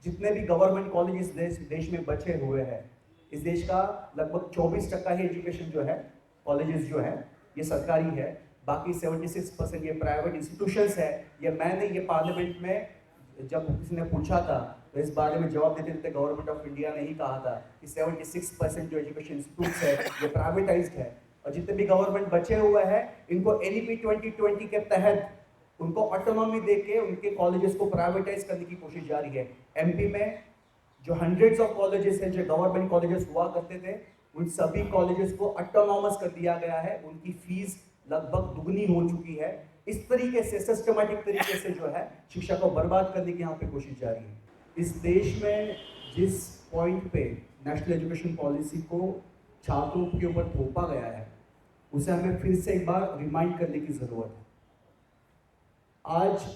जितने भी government colleges देश में बचे हुए हैं, इस देश का लगभग 24% ही एजुकेशन जो है, कॉलेजेस जो है ये सरकारी है, बाकी 76% ये प्राइवेट इंस्टीट्यूशंस है। ये मैंने ये पार्लियामेंट में जब किसी ने पूछा था तो इस बारे में जवाब देते देते गवर्नमेंट ऑफ इंडिया ने ही कहा था कि 76% जो एजुकेशन इंस्टीट्यूट्स है ये प्राइवेटाइज्ड है, और जितने भी गवर्नमेंट बचे हुए हैं इनको NEP 2020 के तहत उनको ऑटोनॉमी देके उनके कॉलेजेस को प्राइवेटाइज करने की कोशिश जारी है। MP में जो हंड्रेड्स ऑफ कॉलेजेस हैं जो गवर्नमेंट कॉलेजेस हुआ करते थे, उन सभी कॉलेजेस को ऑटोनॉमस कर दिया गया है। उनकी फीस लगभग दुगनी हो चुकी है। इस तरीके से सिस्टमैटिक तरीके से जो है शिक्षा को बर्बाद करने की यहाँ पे कोशिश जारी है। इस देश में जिस पॉइंट पे नेशनल एजुकेशन पॉलिसी को छात्रों के ऊपर थोपा गया है उसे हमें फिर से एक बार रिमाइंड करने की जरूरत है। आज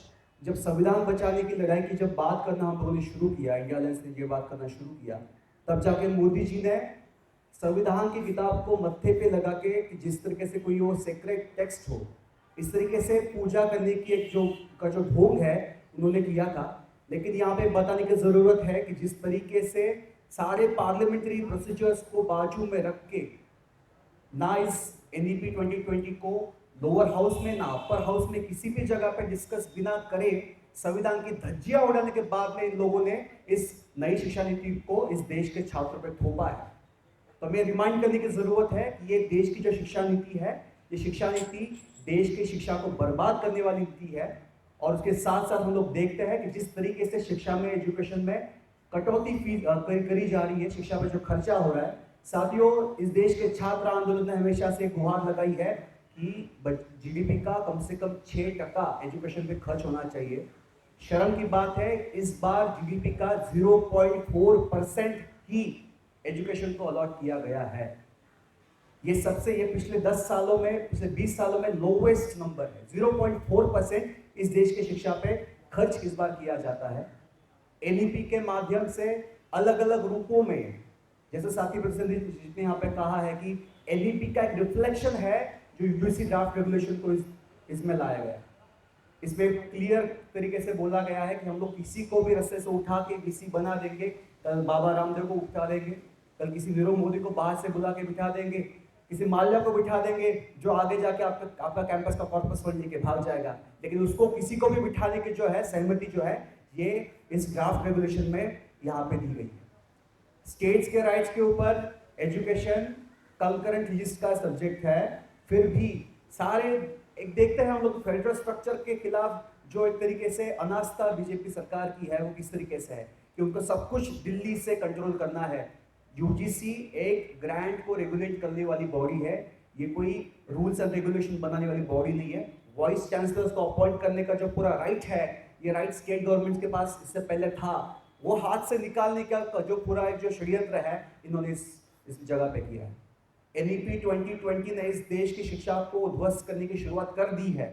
जब संविधान बचाने की लड़ाई की जब बात करना हम लोगों ने शुरू किया, इंडिया अलायंस ने ये बात करना शुरू किया, तब जाके मोदी जी ने संविधान की किताब को मत्थे पे लगा के कि जिस तरीके से कोई वो सेक्रेट टेक्स्ट हो, इस तरीके से पूजा करने की एक जो ढोंग है उन्होंने किया था। लेकिन यहाँ पे बताने की ज़रूरत है कि जिस तरीके से सारे पार्लियामेंट्री प्रोसीजर्स को बाजू में रख के ना इस NEP 2020 को लोअर हाउस में ना अपर हाउस में किसी भी जगह पे डिस्कस बिना करे संविधान की धज्जियां उड़ाने के बाद में इन लोगों ने इस नई शिक्षा नीति को इस देश के छात्रों पर थोपा है। तो हमें रिमाइंड करने की जरूरत है कि ये देश की जो शिक्षा नीति है, ये शिक्षा नीति देश की शिक्षा को बर्बाद करने वाली नीति है। और उसके साथ साथ हम लोग देखते हैं कि जिस तरीके से शिक्षा में, एजुकेशन में कटौती करी जा रही है, शिक्षा पर जो खर्चा हो रहा है। साथियों, इस देश के छात्र आंदोलन ने हमेशा से गुहार लगाई है कि GDP का कम से कम 6% एजुकेशन पे खर्च होना चाहिए। शर्म की बात है, इस बार GDP का 0.4% ही एजुकेशन को अलॉट किया गया है। ये पिछले 10 सालों में, पिछले 20 सालों में लोवेस्ट नंबर है। 0.4% इस देश की शिक्षा पे खर्च इस बार किया जाता है। NEP के माध्यम से अलग अलग रूपों में, जैसे साथी प्रेसिडेंट ने यहाँ पे कहा है कि NEP का एक रिफ्लेक्शन है जो UGC ड्राफ्ट रेगुलेशन को इसमें लाया गया। इसमें क्लियर तरीके से बोला गया है कि हम लोग किसी को भी रस्ते से उठा के किसी बना देंगे, कल बाबा रामदेव को उठा देंगे, कल किसी नीरव मोदी को बाहर से बुला के बिठा देंगे, किसी माल्या को बिठा देंगे जो आगे जाके आपका कैंपस का कॉर्पस फंड लेके भाग जाएगा। लेकिन उसको किसी को भी बिठाने की जो है सहमति जो है ये इस ड्राफ्ट रेगुलेशन में यहाँ पे दी गई है। स्टेट्स के राइट्स के ऊपर एजुकेशन कंकरेंट लिस्ट का सब्जेक्ट है, फिर भी सारे एक देखते हैं हम लोग फेडरल स्ट्रक्चर के खिलाफ जो एक तरीके से अनास्था बीजेपी सरकार की है वो किस तरीके से है कि उनको सब कुछ दिल्ली से कंट्रोल करना है। UGC एक ग्रांट को रेगुलेट करने वाली बॉडी है, ये कोई रूल्स एंड रेगुलेशन बनाने वाली बॉडी नहीं है। वाइस चांसलर्स को अपॉइंट करने का जो पूरा राइट है, ये राइट स्टेट गवर्नमेंट के पास इससे पहले था, वो हाथ से निकालने का जो पूरा एक जो षड्यंत्र है इन्होंने इस जगह पे किया है। NEP 2020 ने इस देश की शिक्षा को ध्वस्त करने की शुरुआत कर दी है।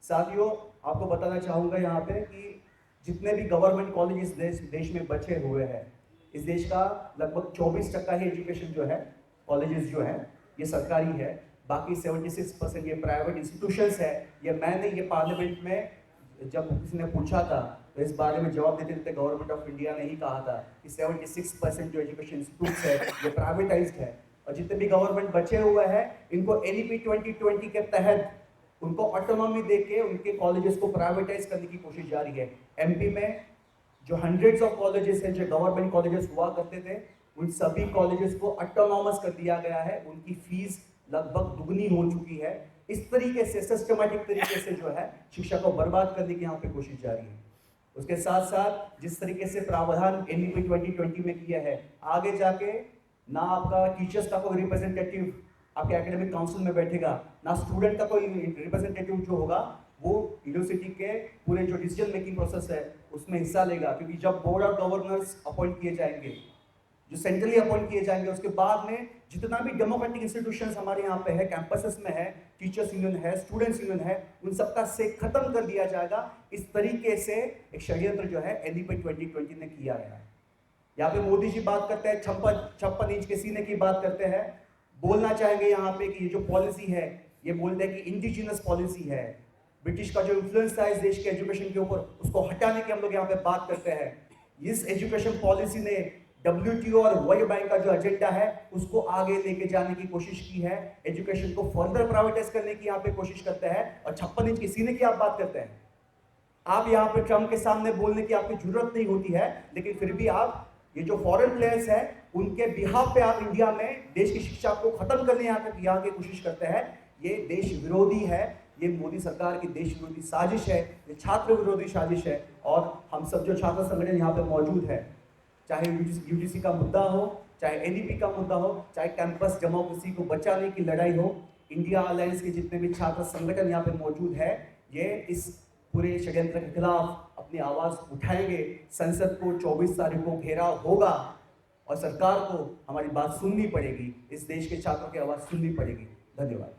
साथियों, आपको बताना चाहूँगा यहाँ पे कि जितने भी गवर्नमेंट कॉलेजेस देश में बचे हुए हैं, इस देश का लगभग 24% ही एजुकेशन जो है, कॉलेजेस जो है ये सरकारी है, बाकी 76% ये प्राइवेट इंस्टीट्यूशंस है। ये मैंने ये पार्लियामेंट में जब किसी ने पूछा था तो इस बारे में जवाब देते देते गवर्नमेंट ऑफ इंडिया ने ही कहा था कि 76% जो एजुकेशन इंस्टीट्यूट्स है ये प्राइवेटाइज्ड है, और जितने भी गवर्नमेंट बचे हुए हैं इनको NEP 2020 के तहत उनको ऑटोनॉमी देके उनके कॉलेजेस को प्राइवेटाइज करने की कोशिश जारी है। MP में जो हंड्रेड्स ऑफ कॉलेजेस हैं जो गवर्नमेंट कॉलेजेस हुआ करते थे, उन सभी कॉलेजेस को ऑटोनॉमस कर दिया गया है। उनकी फीस लगभग दुगनी हो चुकी है। इस तरीके से सिस्टमैटिक तरीके से जो है शिक्षा को बर्बाद करने की यहाँ पे कोशिश जारी है। उसके साथ साथ जिस तरीके से प्रावधान NEP 2020 में किया है, आगे जाके ना आपका टीचर्स का कोई रिप्रेजेंटेटिव आपके एकेडमिक काउंसिल में बैठेगा, ना स्टूडेंट का कोई रिप्रेजेंटेटिव जो होगा वो यूनिवर्सिटी के पूरे जो डिसीजन मेकिंग प्रोसेस है उसमें हिस्सा लेगा। क्योंकि जब बोर्ड ऑफ गवर्नर्स अपॉइंट किए जाएंगे, जो सेंट्रली अपॉइंट किए जाएंगे, उसके बाद में जितना भी डेमोक्रेटिक इंस्टीट्यूशंस हमारे यहाँ पे है, कैंपसेस में है, टीचर्स यूनियन है, स्टूडेंट्स यूनियन है, उन सबका से खत्म कर दिया जाएगा। इस तरीके से एक षड्यंत्र जो है NEP 2020 ने किया गया है। यहाँ पे मोदी जी बात करते हैं 56 इंच के सीने की बात करते हैं, बोलना चाहेंगे यहाँ पे कि ये जो पॉलिसी है ये बोलते हैं कि इंडिजिनस पॉलिसी है। ब्रिटिश का जो इन्फ्लुएंस था इस देश के एजुकेशन के ऊपर उसको हटाने की हम लोग यहाँ पे बात करते हैं। इस एजुकेशन पॉलिसी ने WTO और वर्ल्ड बैंक का जो एजेंडा है उसको आगे लेके जाने की कोशिश की है। एजुकेशन को फर्दर प्राइवेटाइज करने की यहाँ पे कोशिश करते हैं और 56 इंच के सीने की आप बात करते हैं। आप यहाँ पे ट्रम्प के सामने बोलने की आपकी जरूरत नहीं होती है, लेकिन फिर भी आप ये जो फॉरेन प्लेयर्स हैं उनके बिहाफ पे आप इंडिया में देश की शिक्षा को खत्म करने यहाँ की कोशिश करते हैं। ये देश विरोधी है, ये मोदी सरकार की देश विरोधी साजिश है, ये छात्र विरोधी साजिश है। और हम सब जो छात्र संगठन यहाँ पे मौजूद है, चाहे यूजीसी का मुद्दा हो, चाहे एनईपी का मुद्दा हो, चाहे कैंपस डेमोक्रेसी को बचाने की लड़ाई हो, इंडिया अलायंस के जितने भी छात्र संगठन यहाँ पे मौजूद है, ये इस पूरे षड्यंत्र के खिलाफ अपनी आवाज उठाएंगे। संसद को 24 तारीख को घेराव होगा और सरकार को हमारी बात सुननी पड़ेगी, इस देश के छात्रों की आवाज सुननी पड़ेगी। धन्यवाद।